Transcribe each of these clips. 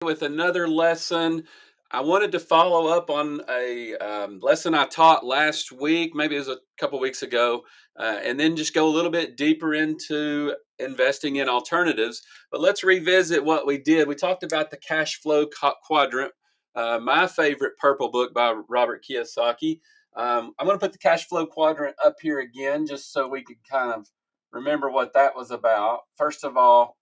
with another lesson. I wanted to follow up on a lesson I taught last week, maybe it was a couple weeks ago, and then just go a little bit deeper into investing in alternatives. But let's revisit what we did. We talked about the cash flow quadrant, my favorite purple book by Robert Kiyosaki. I'm going to put the cash flow quadrant up here again just so we can kind of remember what that was about. First of all,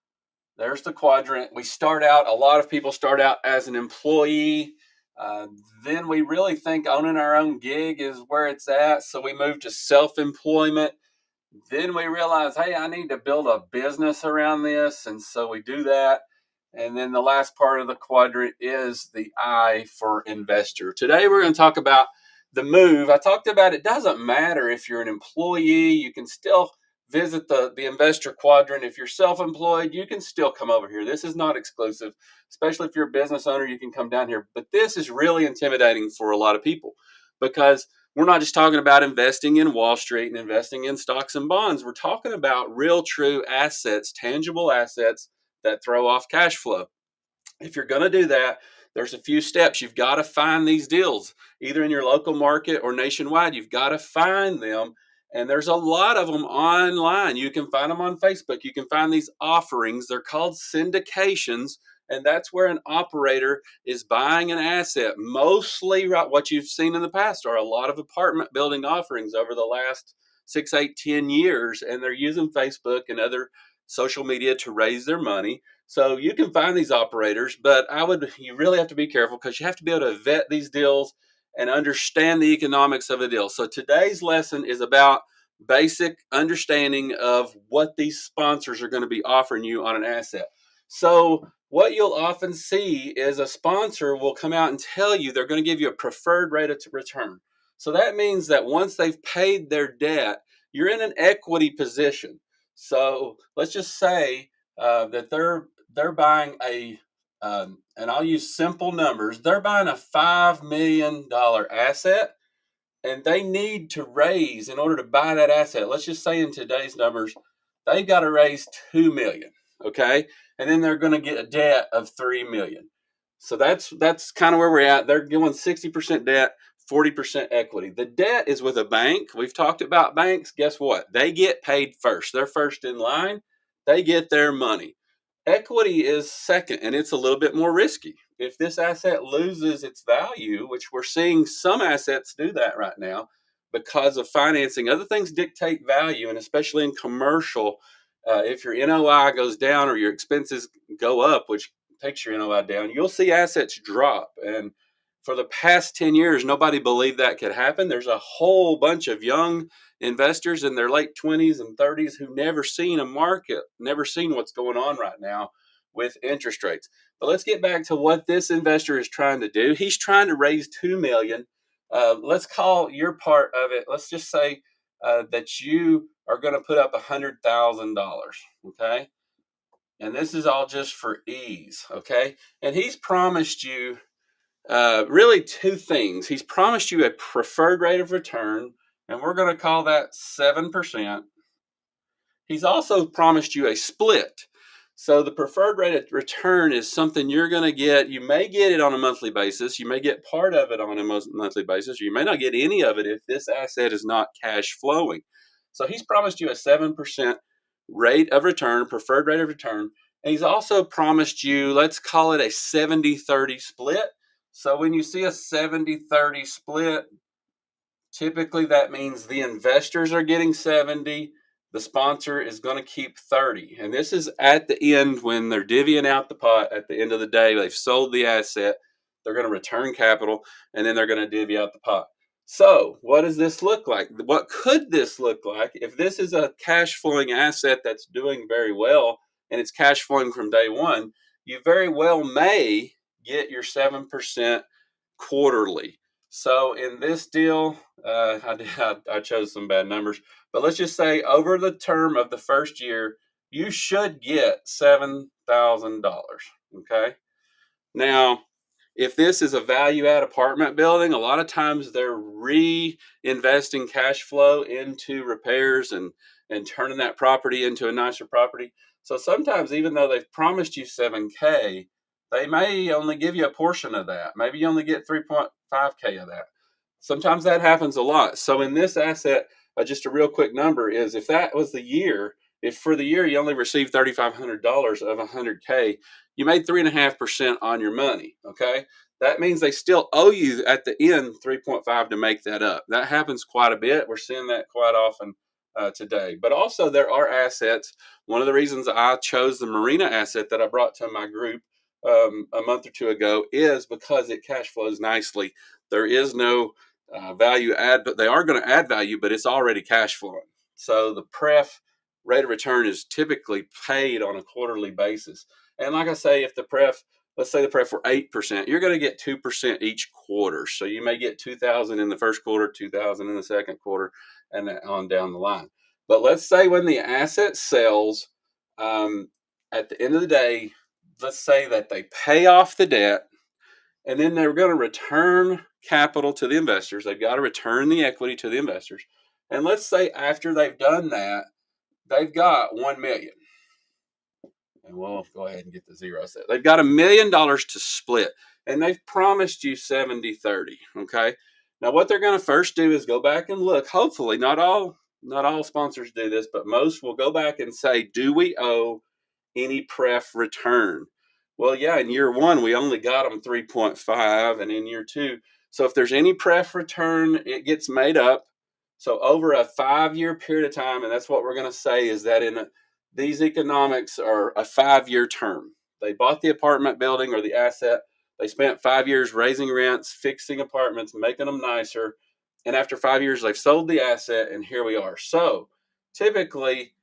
there's the quadrant. A lot of people start out as an employee. Uh, then we really think owning our own gig is where it's at. So we move to self employment. Then we realize, hey, I need to build a business around this. And so we do that. And then the last part of the quadrant is the I for investor. Today we're going to talk about the move. I talked about it doesn't matter if you're an employee, you can still visit the investor quadrant. If you're self-employed, you can still come over here. This is not exclusive, especially if you're a business owner, you can come down here. But this is really intimidating for a lot of people because we're not just talking about investing in Wall Street and investing in stocks and bonds. We're talking about real, true assets, tangible assets that throw off cash flow. If you're going to do that, there's a few steps. You've got to find these deals, either in your local market or nationwide. You've got to find them. And there's a lot of them online. You can find them on Facebook. You can find these offerings. They're called syndications. And that's where an operator is buying an asset. Mostly what you've seen in the past are a lot of apartment building offerings over the last 6, 8, 10 years. And they're using Facebook and other social media to raise their money. So you can find these operators, but you really have to be careful because you have to be able to vet these deals and understand the economics of a deal. So today's lesson is about basic understanding of what these sponsors are going to be offering you on an asset. So what you'll often see is a sponsor will come out and tell you they're going to give you a preferred rate of return. So that means that once they've paid their debt, you're in an equity position. So let's just say that they're buying and I'll use simple numbers. They're buying a $5 million asset, and they need to raise in order to buy that asset. Let's just say in today's numbers, they've got to raise 2 million. Okay, and then they're going to get a debt of 3 million. So that's kind of where we're at. They're going 60% debt, 40% equity. The debt is with a bank. We've talked about banks. Guess what? They get paid first. They're first in line. They get their money. Equity is second, and it's a little bit more risky. If this asset loses its value, which we're seeing some assets do that right now because of financing, other things dictate value, and especially in commercial, if your NOI goes down or your expenses go up, which takes your NOI down, you'll see assets drop. And for the past 10 years, nobody believed that could happen. There's a whole bunch of young investors in their late 20s and 30s who never seen a market, never seen what's going on right now with interest rates. But let's get back to what this investor is trying to do. He's trying to raise 2 million. Let's call your part of it. Let's just say that you are going to put up $100,000. Okay. And this is all just for ease. Okay. And he's promised you really two things. He's promised you a preferred rate of return, and we're going to call that 7%. He's also promised you a split. So the preferred rate of return is something you're going to get. You may get it on a monthly basis. You may get part of it on a monthly basis. You may not get any of it if this asset is not cash flowing. So he's promised you a 7% rate of return, preferred rate of return. And he's also promised you, let's call it a 70-30 split. So when you see a 70-30 split, typically that means the investors are getting 70, the sponsor is going to keep 30. And this is at the end when they're divvying out the pot at the end of the day. They've sold the asset, they're going to return capital, and then they're going to divvy out the pot. So what does this look like? What could this look like if this is a cash flowing asset that's doing very well and it's cash flowing from day one? You very well may get your 7% quarterly. So in this deal, I chose some bad numbers, but let's just say over the term of the first year, you should get $7,000. Okay. Now, if this is a value add apartment building, a lot of times they're reinvesting cash flow into repairs and turning that property into a nicer property. So sometimes, even though they've promised you 7K, they may only give you a portion of that. Maybe you only get 3.5K of that. Sometimes that happens a lot. So in this asset, just a real quick number is if that was the year, if for the year you only received $3,500 of 100K, you made 3.5% on your money. Okay. That means they still owe you at the end 3.5 to make that up. That happens quite a bit. We're seeing that quite often today. But also, there are assets. One of the reasons I chose the marina asset that I brought to my group a month or two ago is because it cash flows nicely. There is no value add, but they are going to add value, but it's already cash flowing. So the pref rate of return is typically paid on a quarterly basis. And like I say, if the pref, let's say the pref were 8%, you're going to get 2% each quarter. So you may get 2,000 in the first quarter, 2,000 in the second quarter, and on down the line. But let's say when the asset sells, at the end of the day, let's say that they pay off the debt and then they're going to return capital to the investors. They've got to return the equity to the investors. And let's say after they've done that, they've got 1 million. And we'll go ahead and get the zero set. They've got $1 million to split, and they've promised you 70-30. Okay. Now what they're going to first do is go back and look. Hopefully, not all sponsors do this, but most will go back and say, do we owe any pref return? Well, yeah, in year one, we only got them 3.5, and in year two, so if there's any pref return, it gets made up. So over a 5-year period of time, and that's what we're going to say is that these economics are a 5-year term. They bought the apartment building or the asset. They spent 5 years raising rents, fixing apartments, making them nicer. And after 5 years, they've sold the asset, and here we are. So typically,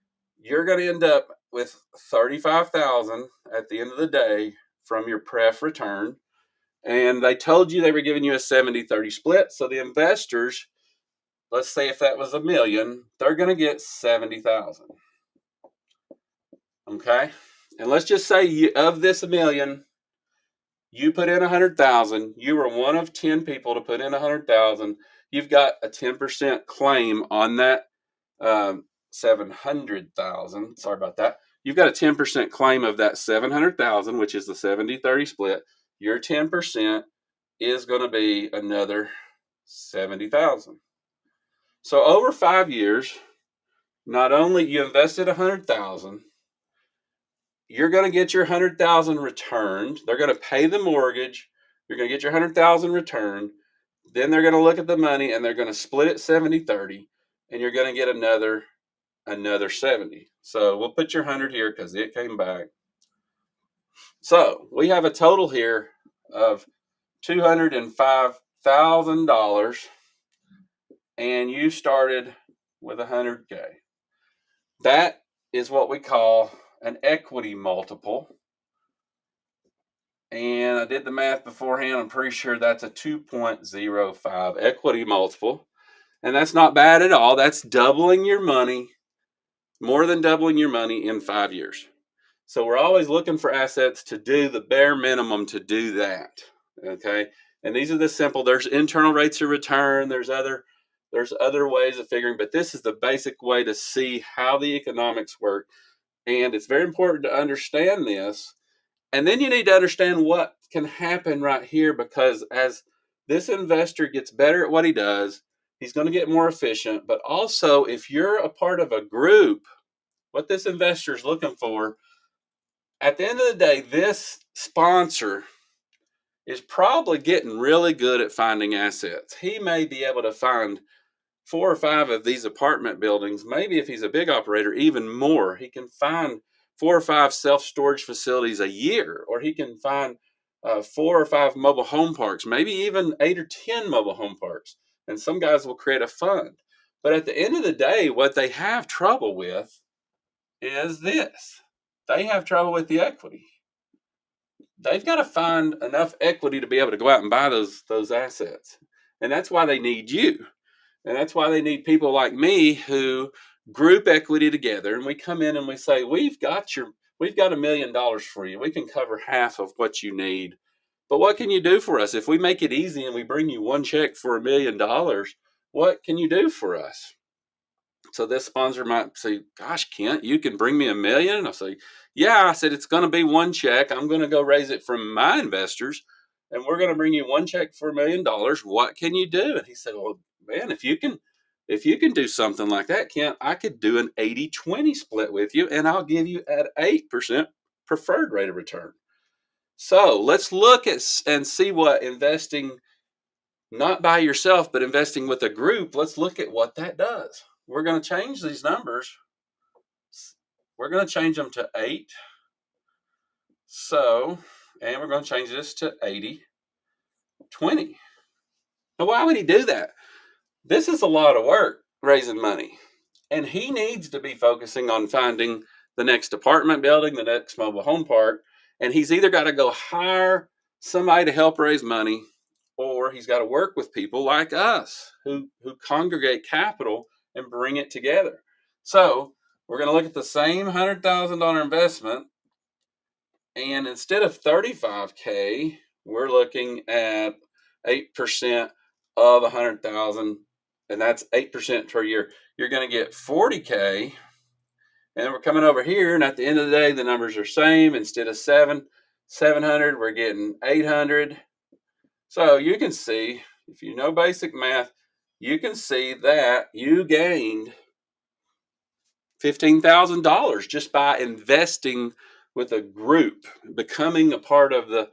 you're going to end up with 35,000 at the end of the day from your pref return. And they told you they were giving you a 70-30 split. So the investors, let's say if that was $1 million, they're going to get 70,000. Okay. And let's just say of this $1 million, you put in 100,000. You were one of 10 people to put in 100,000. You've got a 10% claim on that 700,000. Sorry about that. You've got a 10% claim of that 700,000, which is the 70-30 split. Your 10% is going to be another 70,000. So over 5 years, not only you invested 100,000, you're going to get your 100,000 returned. They're going to pay the mortgage. You're going to get your 100,000 returned. Then they're going to look at the money and they're going to split it 70-30, and you're going to get another 70. So we'll put your 100 here because it came back. So we have a total here of $205,000, and you started with 100K. That is what we call an equity multiple. And I did the math beforehand. I'm pretty sure that's a 2.05 equity multiple. And that's not bad at all. That's doubling your money, more than doubling your money in 5 years. So we're always looking for assets to do the bare minimum to do that. Okay. And these are the simple, there's internal rates of return. There's other ways of figuring, but this is the basic way to see how the economics work. And it's very important to understand this. And then you need to understand what can happen right here, because as this investor gets better at what he does, he's going to get more efficient. But also, if you're a part of a group, what this investor is looking for, at the end of the day, this sponsor is probably getting really good at finding assets. He may be able to find 4 or 5 of these apartment buildings. Maybe if he's a big operator, even more. He can find 4 or 5 self-storage facilities a year, or he can find 4 or 5 mobile home parks, maybe even 8 or 10 mobile home parks. And some guys will create a fund. But at the end of the day, what they have trouble with is this. They have trouble with the equity. They've got to find enough equity to be able to go out and buy those assets. And that's why they need you. And that's why they need people like me who group equity together, and we come in and we say, we've got $1 million for you. We can cover half of what you need. But what can you do for us? If we make it easy and we bring you one check for $1 million, what can you do for us? So this sponsor might say, "Gosh, Kent, you can bring me $1 million." And I'll say, "Yeah." I said, "It's going to be one check. I'm going to go raise it from my investors, and we're going to bring you one check for $1 million. What can you do?" And he said, "Well, man, if you can do something like that, Kent, I could do an 80-20 split with you, and I'll give you at 8% preferred rate of return." So let's look at and see what investing not by yourself, but investing with a group. Let's look at what that does. We're going to change these numbers. We're going to change them to 8. So, and we're going to change this to 80-20. Now, why would he do that? This is a lot of work raising money. And he needs to be focusing on finding the next apartment building, the next mobile home park. And he's either got to go hire somebody to help raise money, or he's got to work with people like us who congregate capital and bring it together. So we're going to look at the same $100,000 investment, and instead of 35K, we're looking at 8% of 100,000, and that's 8% per year. You're going to get 40K, and then we're coming over here, and at the end of the day, the numbers are same. Instead of 700, we're getting 800. So you can see, if you know basic math, you can see that you gained $15,000 just by investing with a group, becoming a part of the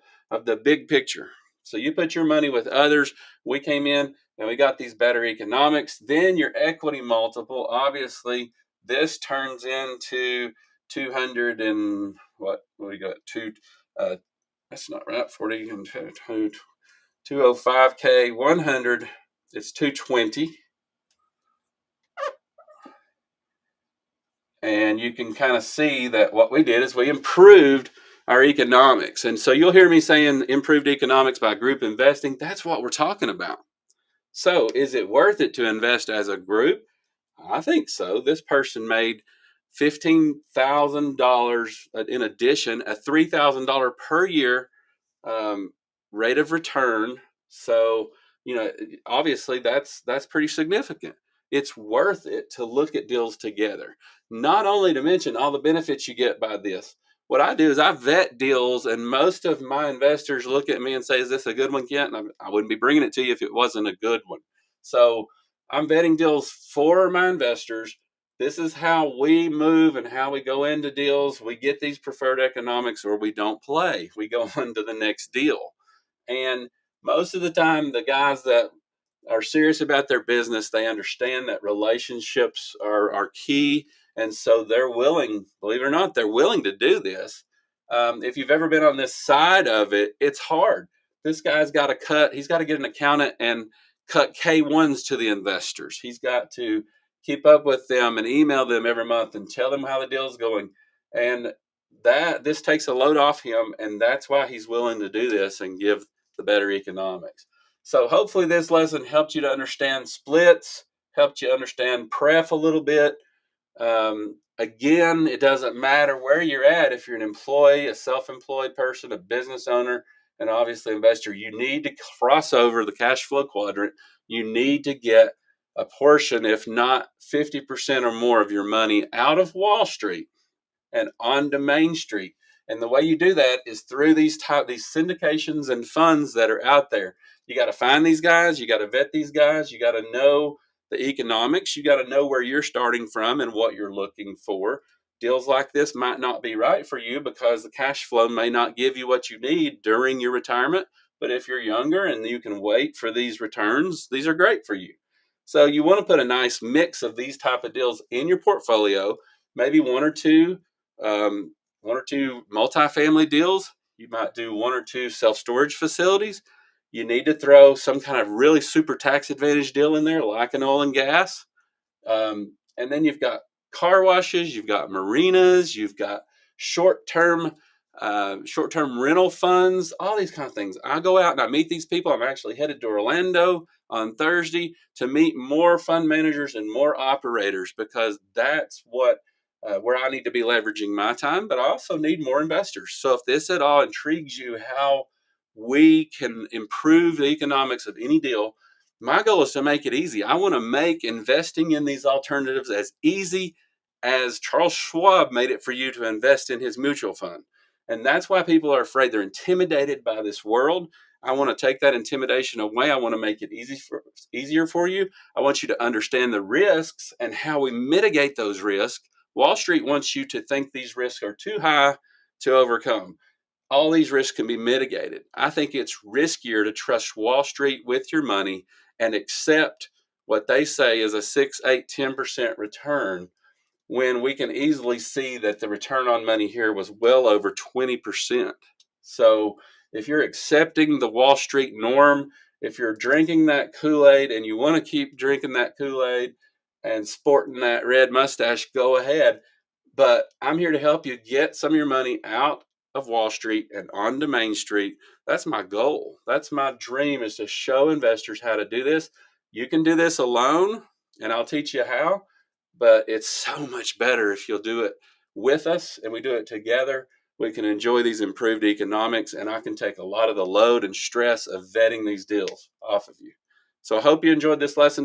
big picture. So you put your money with others. We came in and we got these better economics. Then your equity multiple, obviously, this turns into 200 and what we got? That's not right. 40 and 205K, 100. It's 220. And you can kind of see that what we did is we improved our economics. And so you'll hear me saying improved economics by group investing. That's what we're talking about. So is it worth it to invest as a group? I think so. This person made $15,000 in addition, a $3,000 per year um, rate of return. So, obviously that's pretty significant. It's worth it to look at deals together. Not only to mention all the benefits you get by this. What I do is I vet deals, and most of my investors look at me and say, "Is this a good one, Kent?" And I wouldn't be bringing it to you if it wasn't a good one. So I'm vetting deals for my investors. This is how we move and how we go into deals. We get these preferred economics, or we don't play. We go into the next deal. And most of the time, the guys that are serious about their business, they understand that relationships are key. And so they're willing, believe it or not, they're willing to do this. If you've ever been on this side of it, it's hard. This guy's got to he's got to get an accountant and cut K1s to the investors. He's got to keep up with them and email them every month and tell them how the deal's going. And this takes a load off him, and that's why he's willing to do this and give the better economics. So hopefully this lesson helped you to understand splits, helped you understand pref a little bit. Again, it doesn't matter where you're at. If you're an employee, a self-employed person, a business owner, and obviously investor, you need to cross over the cash flow quadrant. You need to get a portion, if not 50% or more of your money out of Wall Street and onto Main Street. And the way you do that is through these syndications and funds that are out there. You got to find these guys, you got to vet these guys, you got to know the economics, you got to know where you're starting from and what you're looking for. Deals like this might not be right for you because the cash flow may not give you what you need during your retirement. But if you're younger and you can wait for these returns, these are great for you. So you want to put a nice mix of these type of deals in your portfolio, maybe um, one or two multifamily deals. You might do one or two self-storage facilities. You need to throw some kind of really super tax advantage deal in there, like an oil and gas. And then you've got car washes, you've got marinas, you've got short-term short-term rental funds, all these kind of things. I go out and I meet these people. I'm actually headed to Orlando on Thursday to meet more fund managers and more operators, because that's what where I need to be leveraging my time, but I also need more investors. So if this at all intrigues you, how we can improve the economics of any deal, My goal is to make it easy. I want to make investing in these alternatives as easy as Charles Schwab made it for you to invest in his mutual fund. And that's why people are afraid. They're intimidated by this world. I want to take that intimidation away. I want to make it easier for you. I want you to understand the risks and how we mitigate those risks. Wall Street wants you to think these risks are too high to overcome. All these risks can be mitigated. I think it's riskier to trust Wall Street with your money and accept what they say is a 6, 8, 10% return when we can easily see that the return on money here was well over 20%. So if you're accepting the Wall Street norm, if you're drinking that Kool-Aid and you want to keep drinking that Kool-Aid and sporting that red mustache, go ahead. But I'm here to help you get some of your money out of Wall Street and onto Main Street. That's my goal. That's my dream, is to show investors how to do this. You can do this alone, and I'll teach you how, but it's so much better if you'll do it with us and we do it together. We can enjoy these improved economics, and I can take a lot of the load and stress of vetting these deals off of you. So I hope you enjoyed this lesson